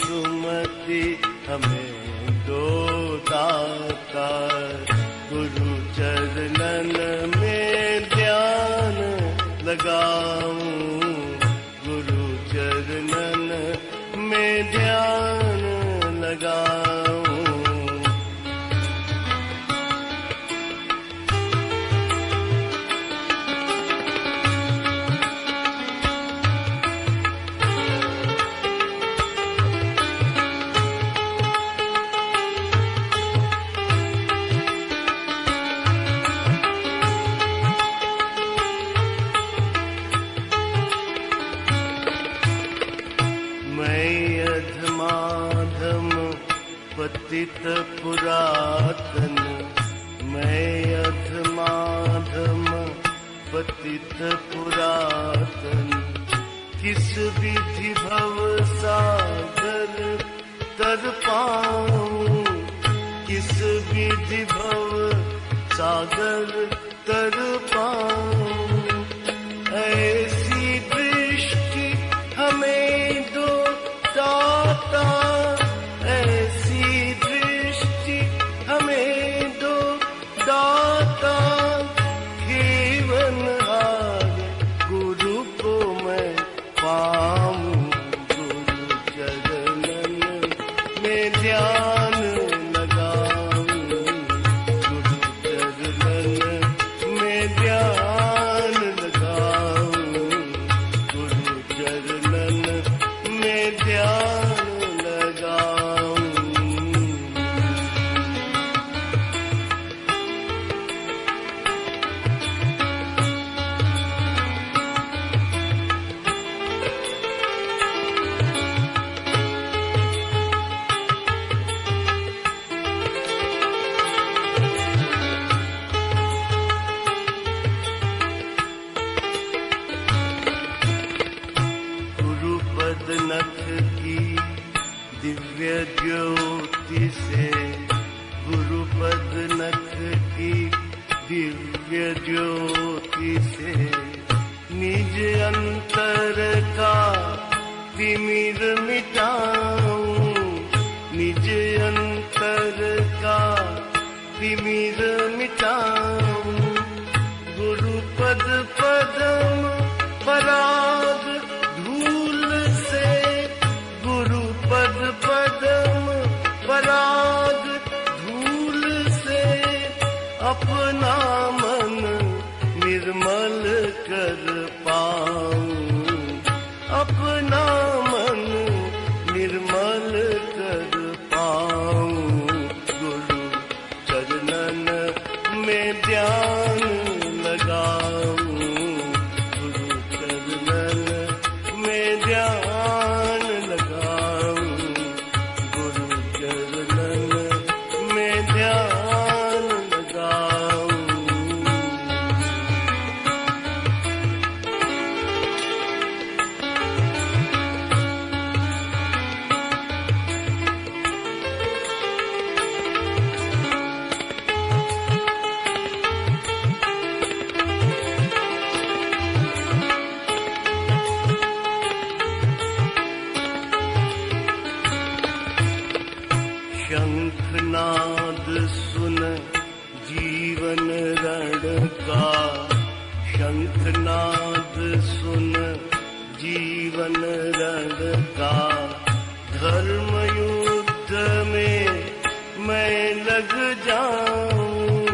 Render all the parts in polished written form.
सुमति हमें दो दाता, गुरु चरणन में ध्यान लगाऊं, गुरु चरणन में ध्यान लगाऊं। पतित पुरातन, मैं अधमाधम पतित पुरातन, किस विधि भव सागर तर पाऊं, किस विधि भव सागर तर पाऊं। ऐसी दृष्टि हमें दो दाता, ऐसी दृष्टि हमें दो दाता, जीवन हार गुरु को मैं पाऊं, गुरु चरणन में ध्यान लगाऊं, गुरु चरणन में ध्यान लगाऊं, गुरु चरणन में ध्यान लगाऊं। नख की दिव्य ज्योति से, गुरुपद नख की दिव्य ज्योति से, निज अंतर का तिमिर मिटाऊं, निज अंतर का तिमिर मिटाऊं। गुरुपद पदम पराग धूल से, गुरुपद पदम पराग धूल से, अपना मन निर्मल कर पाऊं, अपना मन निर्मल कर पाऊं। गुरु चरणन में ध्यान लगाऊं, गुरु चरणन में ध्यान लगाऊं, गुरु चरणन में ध्यान लगाऊं। शंखनाद सुन जीवन रण का, शंखनाद सुन जीवन रण का, धर्म युद्ध में मैं लग जाऊं,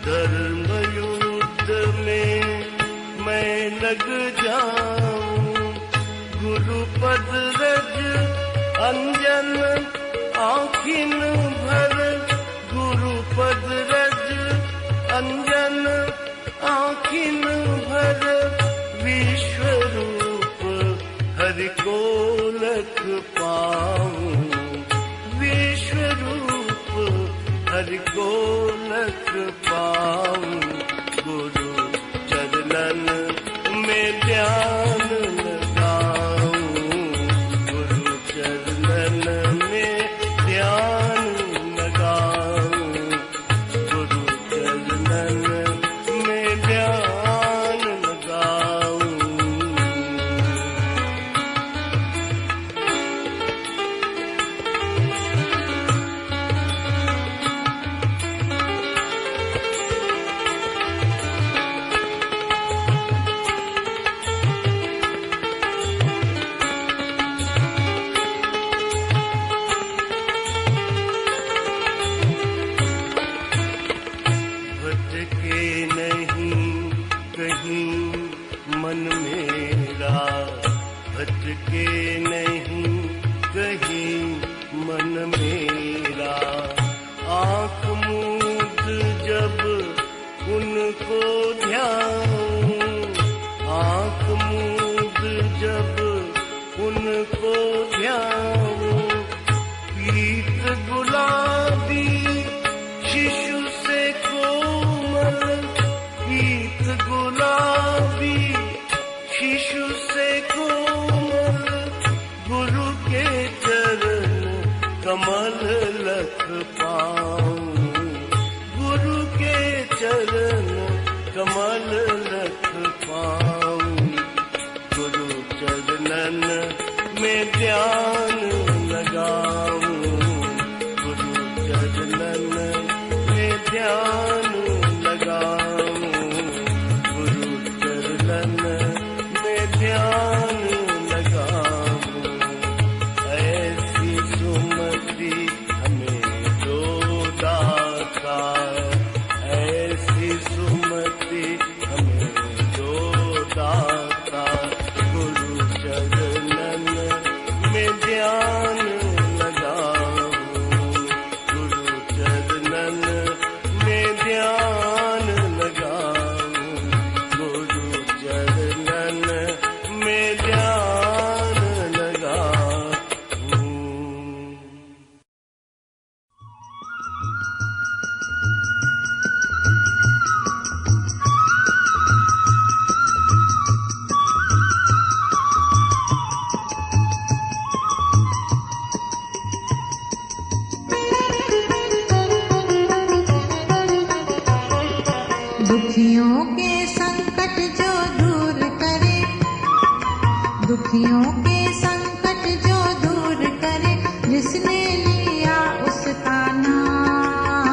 धर्म युद्ध में मैं लग जाऊं। गुरुपद रज अंजन आँखिन भर, गुरुपद रज अंजन आँखिन भर, विश्वरूप हरि को लख पाऊं, विश्वरूप हरि को लख पाऊं। गुरु चरणन में ध्यान लगाऊं, गुरु चरणन में ध्यान लगाऊं, गुरु चरणन में ध्यान लगाऊं। मेरा। आँख मूंद जब उनको ध्याऊं, आँख मूंद जब उनको ध्याऊं, पीत गुलाबी शिशु से कोमल, पीत गुलाबी शिशु से कोमल, गुरु के चरण कमल लख पाऊं, गुरु के चरण कमल लख पाऊं। गुरु चरणन में ध्यान लगाऊं, गुरु चरणन में ध्यान लगाऊं, गुरु चरणन में ध्यान लगाऊं। ऐसी सुमति हमें दो दाता, ऐसी सुमति हमें दो दाता। गुरु चरणन में ध्यान लगाऊं, गुरु चरणन में ध्यान लगाऊं, गुरु चरणन में ध्यान लगाऊं। दुखियों के संकट जो दूर करे, दुखियों के संकट जो दूर करे, जिसने लिया उसका नाम।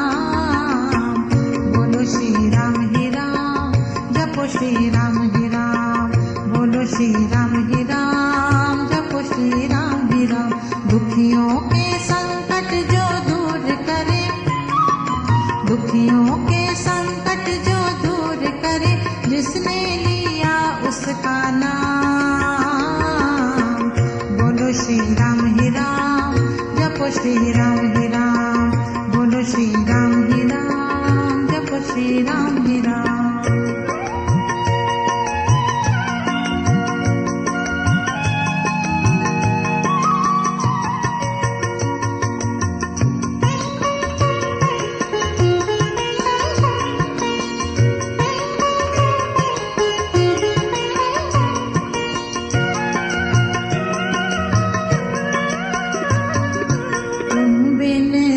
बोलो श्री राम ही राम, जपो श्री राम ही राम, बोलो श्री राम ही राम, जपो श्री राम ही राम। दुखियों के संकट जो दूर करे, दुखियों के संकट जो दूर करे, जिसने लिया उसका नाम। बोलो श्री राम ही राम, जपो श्री राम ही राम, बोलो श्री राम ही राम, जपो श्री राम ही राम।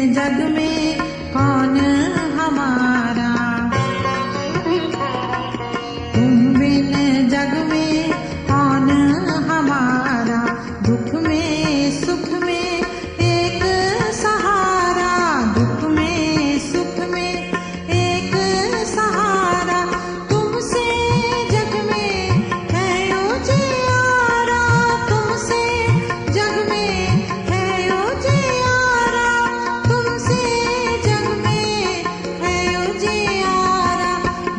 जग में कौन हमारा, तुम बिन जग में कौन हमारा। दुख में सुख में एक सहारा, दुख में सुख में एक सहारा। तुमसे जग में है उजियारा, तुमसे जग में है उजियारा, तुमसे जग में है उजियारा।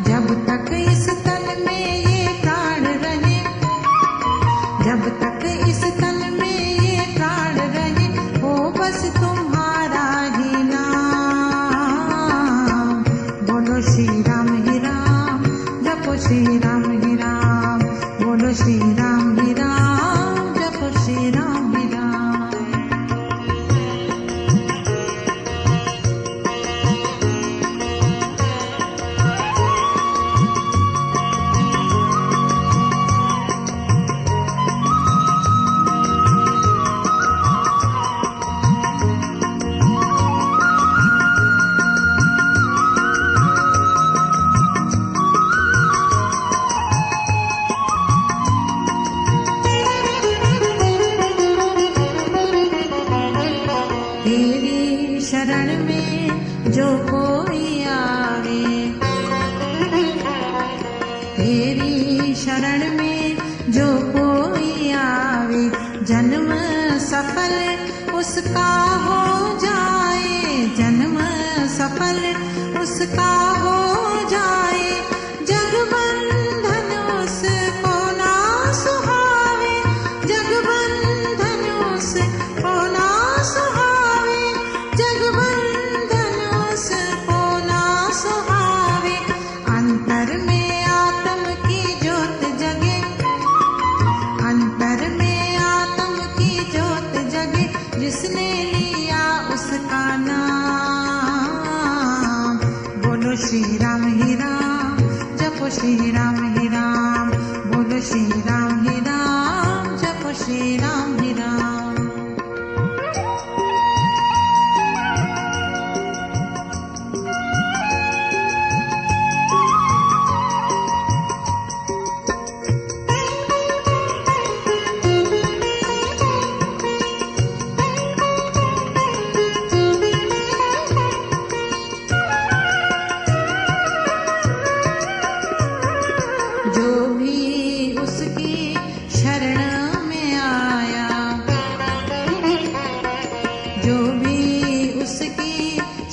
जब तक इस तन में ये प्राण रहे, जब तक इस तन में ये प्राण रहे, हो बस तुम्हारा ही नाम। बोलो श्री राम ही राम, जपो श्री राम ही राम, बोलो श्री राम ही राम, जपो श्री राम ही राम। तेरी शरण में जो कोई आवे, तेरी शरण में जो कोई आवे, जन्म सफल उसका हो जाए, जन्म सफल उसका हो जाए। जग बंधन उसको ना सुहावे, जग बंधन उसको ना सुहावे। श्री राम ही राम, जपो श्री राम ही राम, बोलो श्री राम ही राम, जपो श्री राम ही राम। जो भी उसकी शरण में आया, जो भी उसकी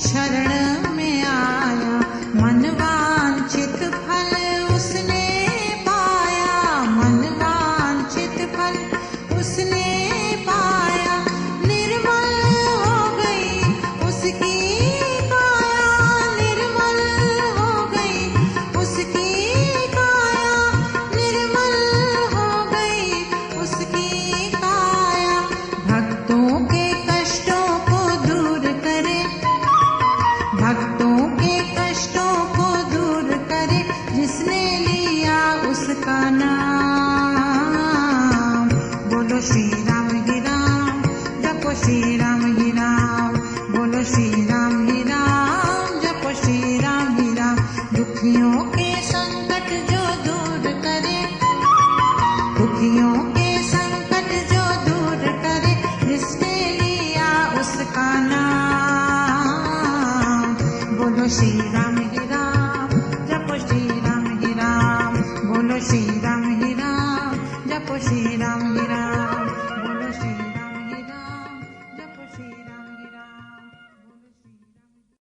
शरण में आया, मन वांछित फल उसने पाया, मन वांछित फल उसने पाया। निर्मल हो गई उसकी काया, निर्मल हो गई उसकी भक्तों के कष्टों को दूर करे, भक्तों के कष्टों को दूर करे, जिसने लिया उसका नाम। बोलो श्री राम ही राम, जपो श्री राम ही राम, बोलो श्री राम ही राम, जपो श्री राम ही राम। दुखियों के संकट जो दूर करे, दुखियों के संकट जो दूर करे, जिसने लिया उसका नाम। बोलो श्री राम ही राम, जपो श्री राम ही राम, बोलो श्री राम ही राम, जपो श्री राम ही राम, बोलो श्री राम ही राम, जपो श्री राम ही राम, बोलो श्री राम।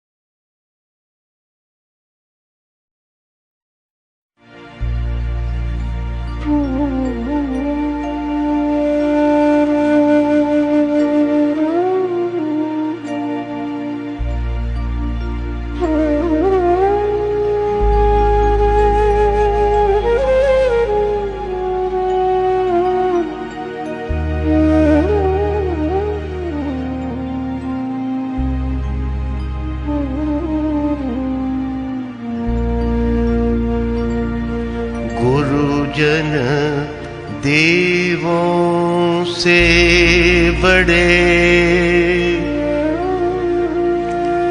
गुरुजन देवों से बड़े,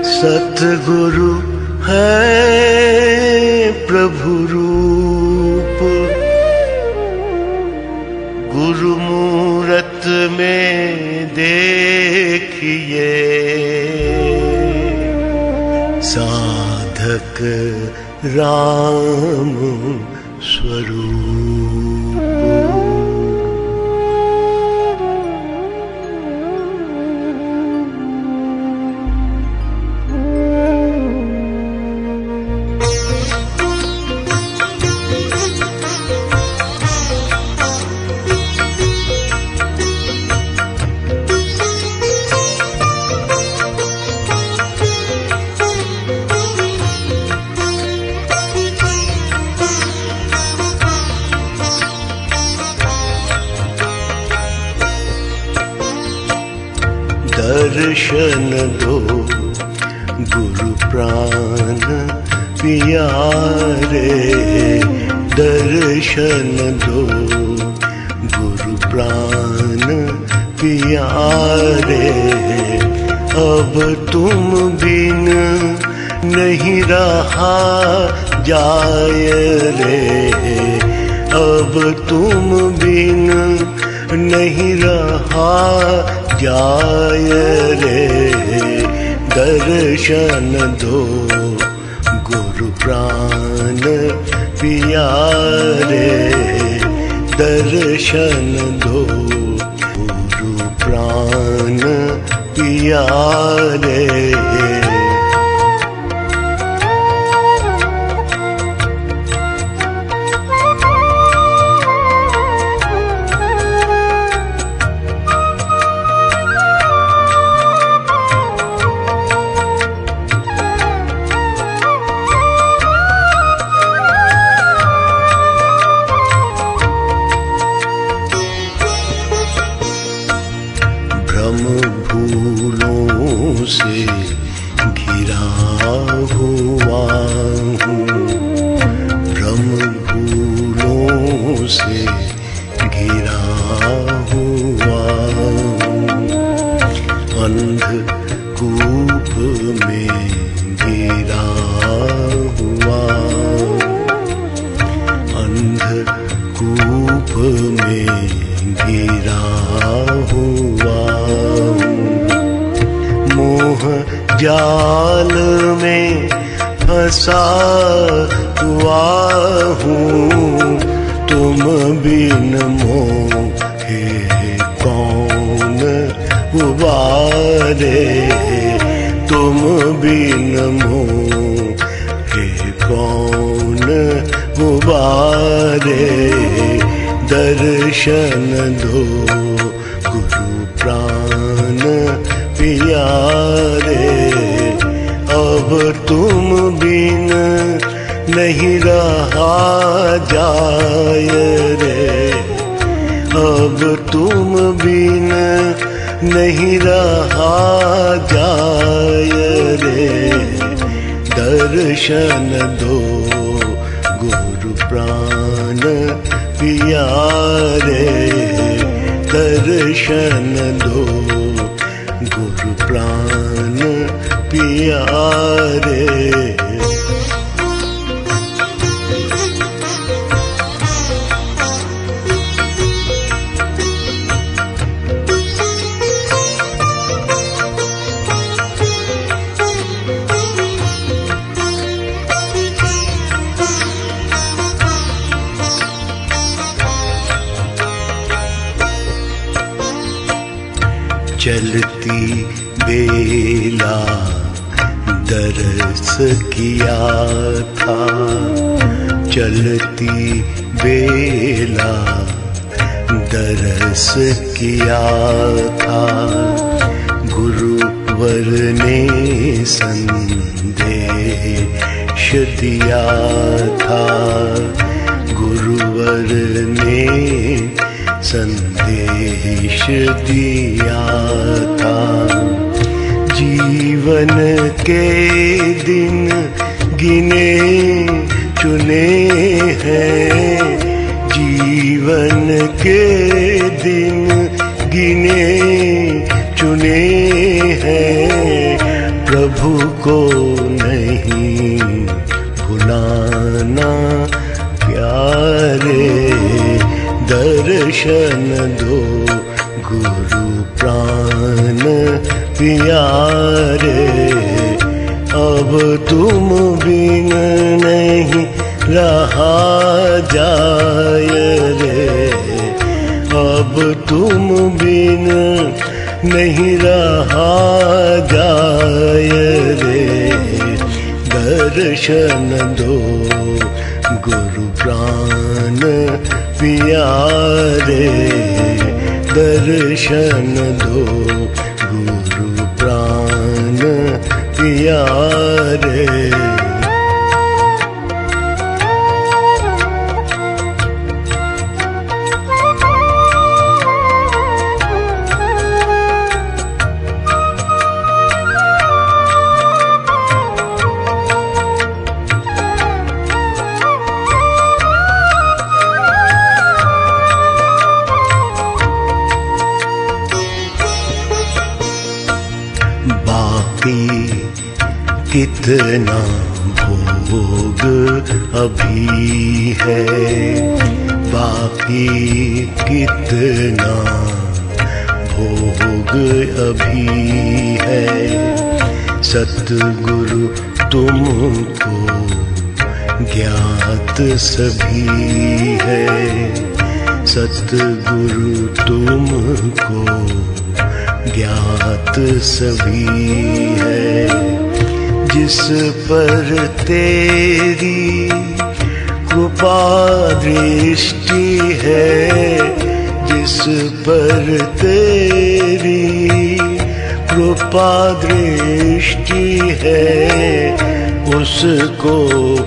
सतगुरु है प्रभु रूप। गुरु मूरत में देखिए, साधक राम स्वरूप। दर्शन दो गुरु प्राण प्यारे, दर्शन दो गुरु प्राण प्यारे। अब तुम बिन नहीं रहा जाय रे, अब तुम बिन नहीं रहा जाय रे। दर्शन दो गुरु प्राण प्यारे, दर्शन दो गुरु प्राण प्यारे। भूलों से गिरा हुआ हूँ, भ्रम भूलों से घिरा हुआ हूँ, अंधकूप में गिरा हुआ, अंधकूप में गिरा हुआ, मोह जाल में फंसा हुआ हूँ, तुम बिन मोहे कौन उबारे, तुम बिन मोहे कौन उबारे, दर्शन दो गुरु प्राण प्यारे, अब तुम बिन नहीं रहा जाय रे, अब तुम बिन नहीं रहा जाय रे, दर्शन दो गुरु प्राण प्यारे, दर्शन दो गुरु प्राण प्यारे। चलती बेला दरस किया था, चलती बेला दरस किया था, गुरुवर ने संदेश दिया था, गुरुवर ने संदेश दिया था, जीवन के दिन गिने चुने हैं, जीवन के दिन गिने चुने हैं, प्रभु को नहीं भुलाना प्यारे, दर्शन दो गुरु प्राण प्यारे, अब तुम बिन नहीं रहा जाय रे, अब तुम बिन नहीं रहा जाय रे, दर्शन दो गुरु प्राण प्यारे, दर्शन दो गुरु प्राण प्यारे। बाकी कितना भोग अभी है, बाकी कितना भोग अभी है, सतगुरु तुमको ज्ञात सभी है, सतगुरु तुमको ज्ञात सभी है, जिस पर तेरी कृपा दृष्टि है, जिस पर तेरी कृपा दृष्टि है, उसको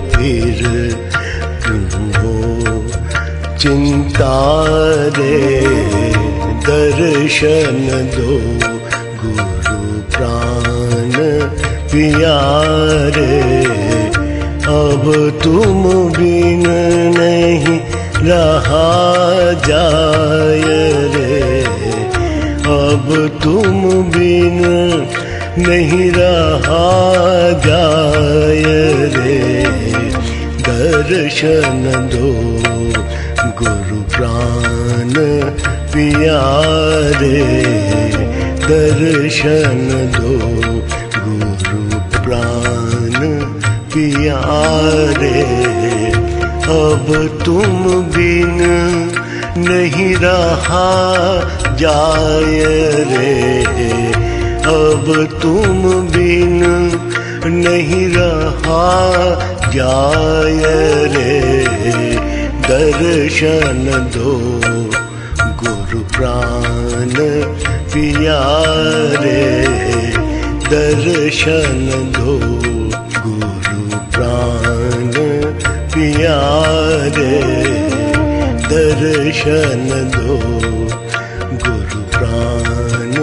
फिर क्यों हो चिंता रे, दर्शन दो गुरु प्राण प्यारे, अब तुम बिन नहीं रहा जाए रे, अब तुम बिन नहीं रहा जाए रे। दर्शन दो गुरु प्राण प्यारे, दर्शन दो गुरु प्राण प्यारे, अब तुम बिन नहीं रहा जाए रे, अब तुम बिन नहीं रहा जाए रे। दर्शन दो गुरु प्राण प्यारे, दर्शन दो गुरु प्राण प्यारे, दर्शन दो गुरु प्राण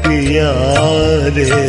प्यारे।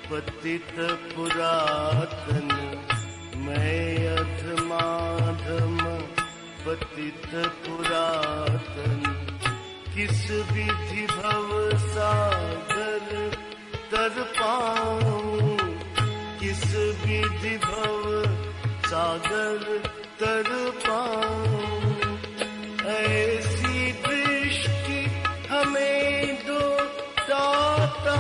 पतित पुरातन, मैं अधमाधम पतित पुरातन, किस विधि भव सागर तर पाऊं, किस विधि भव सागर तर पाऊं। ऐसी दृष्टि हमें दो दाता,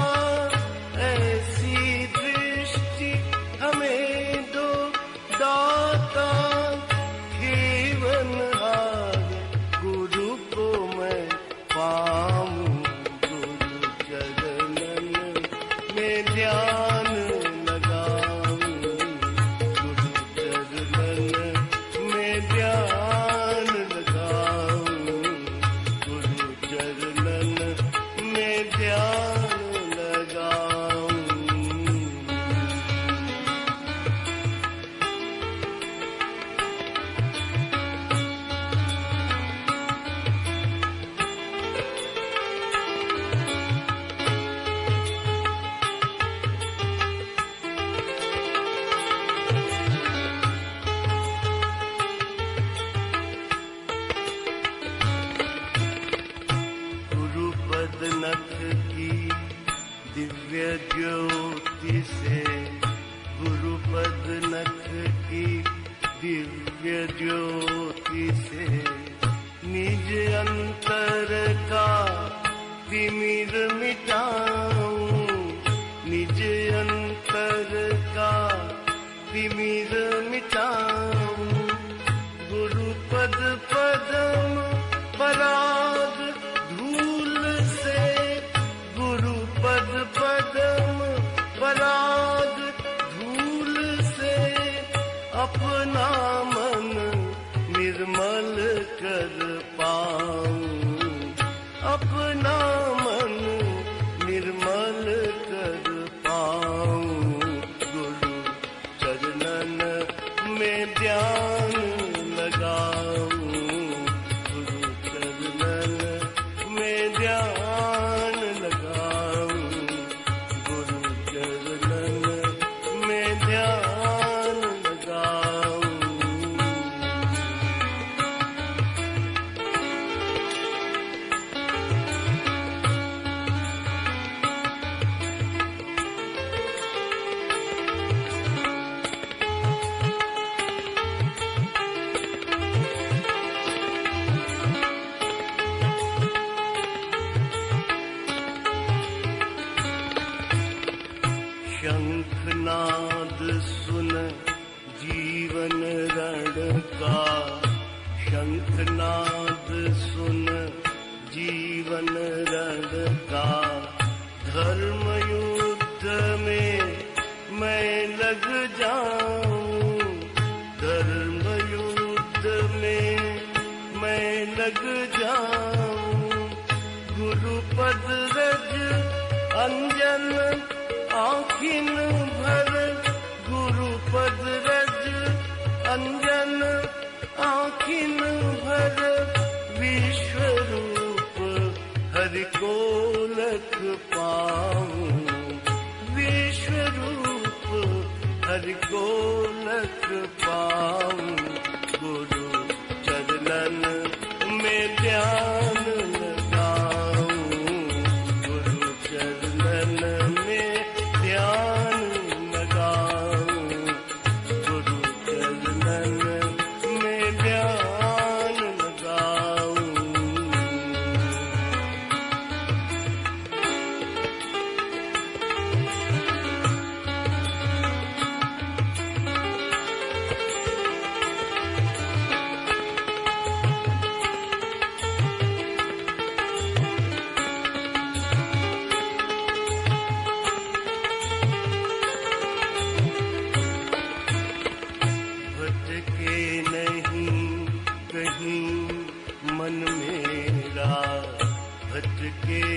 ऐसी दृष्टि हमें दो दाता, जीवनहार गुरु को मैं पाऊं। गुरु चरणन में ध्यान लगाऊं, गुरु चरणन में ध्यान लगाऊं, गुरु चरणन में ध्यान लगाऊं। गुरुपद नख की दिव्य ज्योति से, गुरुपद नख की दिव्य ज्योति से, निज अंतर का तिमिर मिटाऊं, निज अंतर का तिमिर मिटाऊं। गुरुपद पदम पराग धूल से, गुरुपद पदम पराग धूल से, अपना मन सुन जीवन रण का, शंखनाद सुन जीवन रण का। धर्म युद्ध में मैं लग जाऊं, धर्म युद्ध में मैं लग जाऊं। गुरुपद रज अंजन आँखिन भर, गुरुपद रज अंजन आँखिन भर। विश्वरूप हरि को लख पाऊं, विश्वरूप हरि को लख पाऊं। गुरु चरणन में ध्यान लगाऊं, गुरु चरणन में ध्यान लगाऊं, गुरु चरणन में ध्यान लगाऊं। भटके नहीं कहीं मन मेरा, भटके